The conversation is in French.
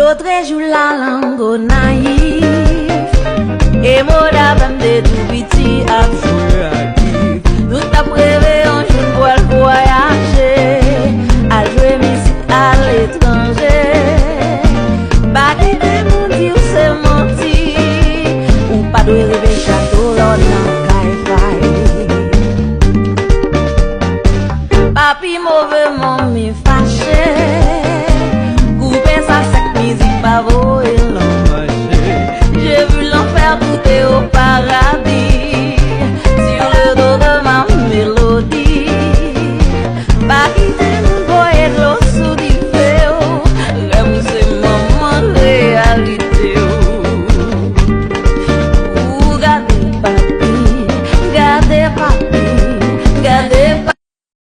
L'autre joue la langue naïf et mon d'avant de tout petit absurde. Nous t'as prévu un jour pour voyager, à jouer musique à l'étranger. Pas qui de mon dire c'est menti, ou pas de rêver château l'on a caille. Papi mauvais mon mi fa.